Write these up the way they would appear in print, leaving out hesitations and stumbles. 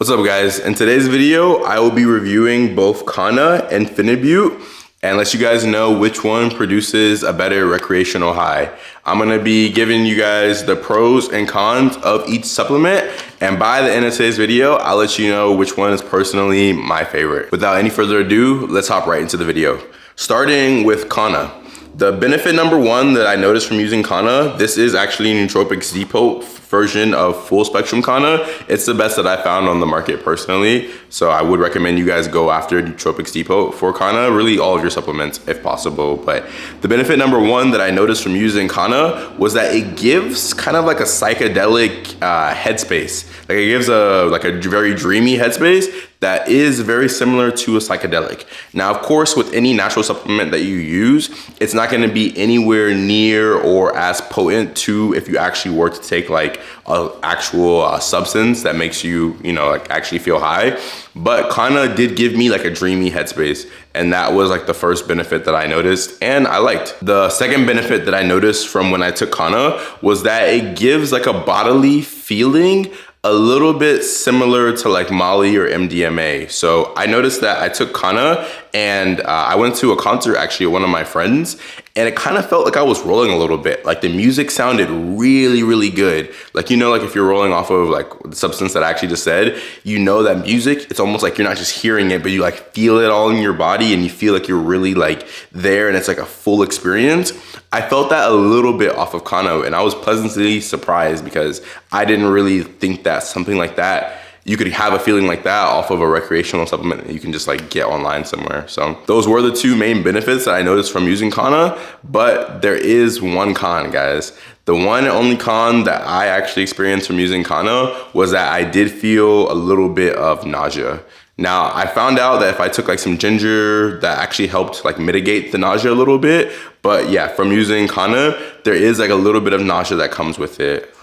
What's up guys? In today's video, I will be reviewing both Kanna and Phenibut and let you guys know which one produces a better recreational high. I'm gonna be giving you guys the pros and cons of each supplement, and by the end of today's video, I'll let you know which one is personally my favorite. Without any further ado, let's hop right into the video. Starting with Kanna. The benefit number one that I noticed from using Kanna, this is actually Nootropics Depot version of full spectrum Kanna. It's the best that I found on the market personally. So I would recommend you guys go after Nootropics Depot for Kanna, really all of your supplements if possible. But the benefit number one that I noticed from using Kanna was that it gives kind of like a psychedelic headspace. Like it gives a very dreamy headspace that is very similar to a psychedelic. Now, of course, with any natural supplement that you use, it's not gonna be anywhere near or as potent to if you actually were to take like an actual substance that makes you, like actually feel high. But Kanna did give me like a dreamy headspace, and that was like the first benefit that I noticed and I liked. The second benefit that I noticed from when I took Kanna was that it gives like a bodily feeling a little bit similar to like Molly or MDMA. So I noticed that I took Kanna and I went to a concert actually with one of my friends, and it kind of felt like I was rolling a little bit. Like the music sounded really, really good. Like, like if you're rolling off of like the substance that I actually just said, that music, it's almost like you're not just hearing it, but you like feel it all in your body and you feel like you're really like there and it's like a full experience. I felt that a little bit off of Kanna, and I was pleasantly surprised because I didn't really think that something like that, you could have a feeling like that off of a recreational supplement that you can just like get online somewhere. So those were the two main benefits that I noticed from using Kanna, but there is one con, guys. The one and only con that I actually experienced from using Kanna was that I did feel a little bit of nausea. Now, I found out that if I took like some ginger, that actually helped like mitigate the nausea a little bit. But yeah, from using Kanna, there is like a little bit of nausea that comes with it.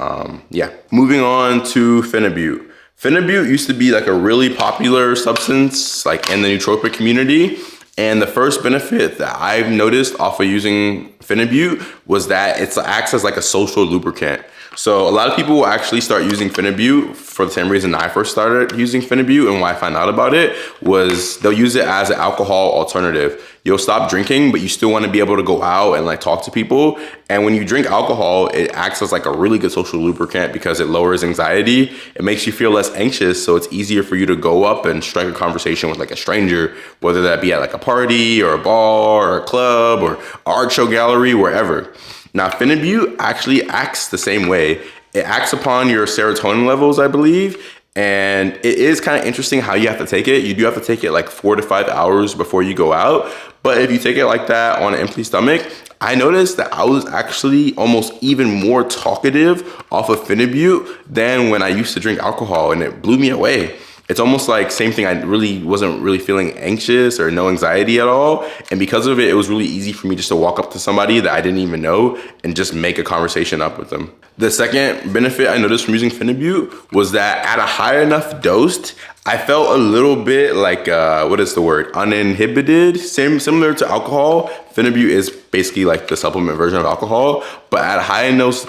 Moving on to Phenibut. Phenibut used to be like a really popular substance like in the nootropic community. And the first benefit that I've noticed off of using Phenibut was that it acts as like a social lubricant. So a lot of people will actually start using Phenibut for the same reason I first started using Phenibut, and why I found out about it was they'll use it as an alcohol alternative. You'll stop drinking, but you still want to be able to go out and like talk to people. And when you drink alcohol, it acts as like a really good social lubricant because it lowers anxiety. It makes you feel less anxious, so it's easier for you to go up and strike a conversation with like a stranger, whether that be at like a party or a bar or a club or art show gallery, wherever. Now, Phenibut actually acts the same way. It acts upon your serotonin levels, I believe. And it is kind of interesting how you have to take it. You do have to take it like 4 to 5 hours before you go out. But if you take it like that on an empty stomach, I noticed that I was actually almost even more talkative off of Phenibut than when I used to drink alcohol, and it blew me away. It's almost like same thing. I really wasn't really feeling anxious or no anxiety at all. And because of it, it was really easy for me just to walk up to somebody that I didn't even know and just make a conversation up with them. The second benefit I noticed from using Phenibut was that at a high enough dose, I felt a little bit like, uninhibited, similar to alcohol. Phenibut is basically like the supplement version of alcohol, but at a high enough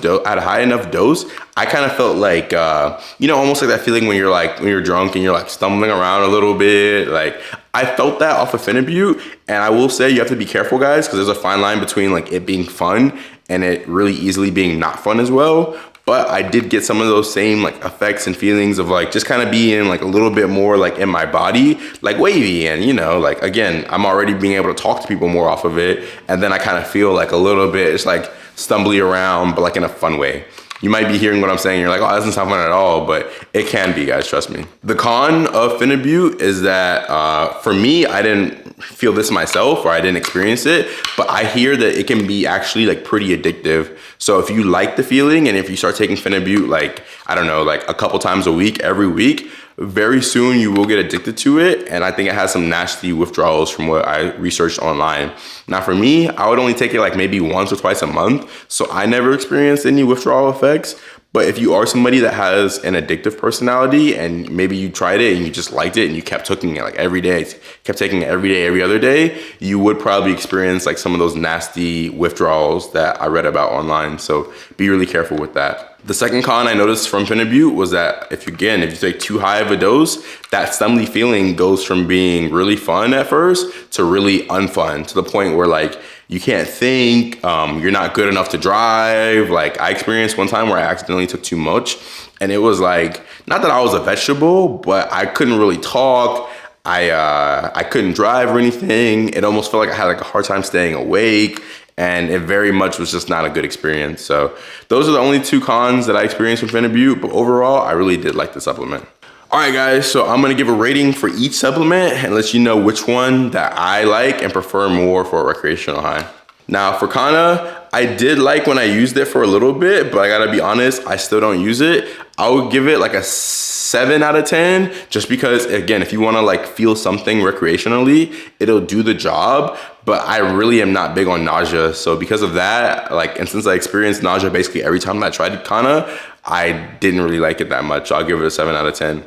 dose, I kind of felt like, almost like that feeling when you're drunk and you're like stumbling around a little bit. Like I felt that off of Phenibut, and I will say you have to be careful, guys, because there's a fine line between like it being fun and it really easily being not fun as well. But I did get some of those same like effects and feelings of like just kind of being like a little bit more like in my body, like wavy. And like, again, I'm already being able to talk to people more off of it. And then I kind of feel like a little bit, it's like stumbly around, but like in a fun way. You might be hearing what I'm saying. You're like, oh, that doesn't sound fun at all, but it can be, guys, trust me. The con of Phenibut is that for me, I didn't feel this myself, or I didn't experience it, but I hear that it can be actually like pretty addictive. So if you like the feeling, and if you start taking Phenibut like, I don't know, like a couple times a week, every week, very soon you will get addicted to it. And I think it has some nasty withdrawals from what I researched online. Now for me, I would only take it like maybe once or twice a month. So I never experienced any withdrawal effects. But if you are somebody that has an addictive personality and maybe you tried it and you just liked it and you kept taking it like every day, kept taking it every day, every other day, you would probably experience like some of those nasty withdrawals that I read about online. So be really careful with that. The second con I noticed from Phenibut was that if you take too high of a dose, that stomach feeling goes from being really fun at first to really unfun, to the point where like you can't think, you're not good enough to drive. Like I experienced one time where I accidentally took too much, and it was like, not that I was a vegetable, but I couldn't really talk. I couldn't drive or anything. It almost felt like I had like a hard time staying awake, and it very much was just not a good experience. So those are the only two cons that I experienced with Phenibut, but overall, I really did like the supplement. All right, guys, so I'm gonna give a rating for each supplement and let you know which one that I like and prefer more for a recreational high. Now for Kanna, I did like when I used it for a little bit, but I gotta be honest, I still don't use it. I would give it like a 7 out of 10, just because again, if you wanna like feel something recreationally, it'll do the job, but I really am not big on nausea. So because of that, like, and since I experienced nausea basically every time I tried Kanna, I didn't really like it that much. I'll give it a 7 out of 10.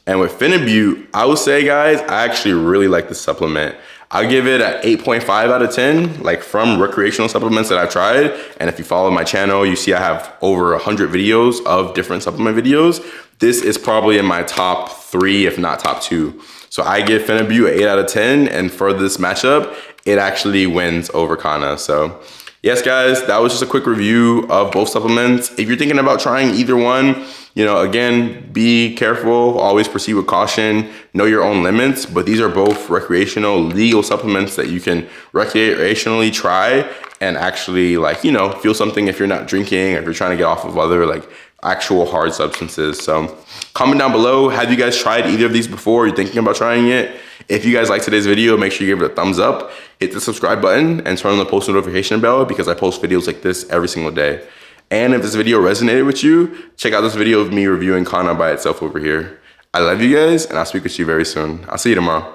And with Phenibut, I would say, guys, I actually really like the supplement. I'll give it an 8.5 out of 10, like from recreational supplements that I've tried. And if you follow my channel, you see I have over 100 videos of different supplement videos. This is probably in my top 3, if not top 2. So I give Phenibut an 8 out of 10. And for this matchup, it actually wins over Kanna. So yes, guys, that was just a quick review of both supplements. If you're thinking about trying either one, you know, again, be careful, always proceed with caution, know your own limits, but these are both recreational, legal supplements that you can recreationally try and actually, like, you know, feel something if you're not drinking, or if you're trying to get off of other like actual hard substances. So comment down below, have you guys tried either of these before? You're thinking about trying it? If you guys like today's video, make sure you give it a thumbs up, hit the subscribe button, and turn on the post notification bell, because I post videos like this every single day. And if this video resonated with you, check out this video of me reviewing Kanna by itself over here. I love you guys, and I'll speak with you very soon. I'll see you tomorrow.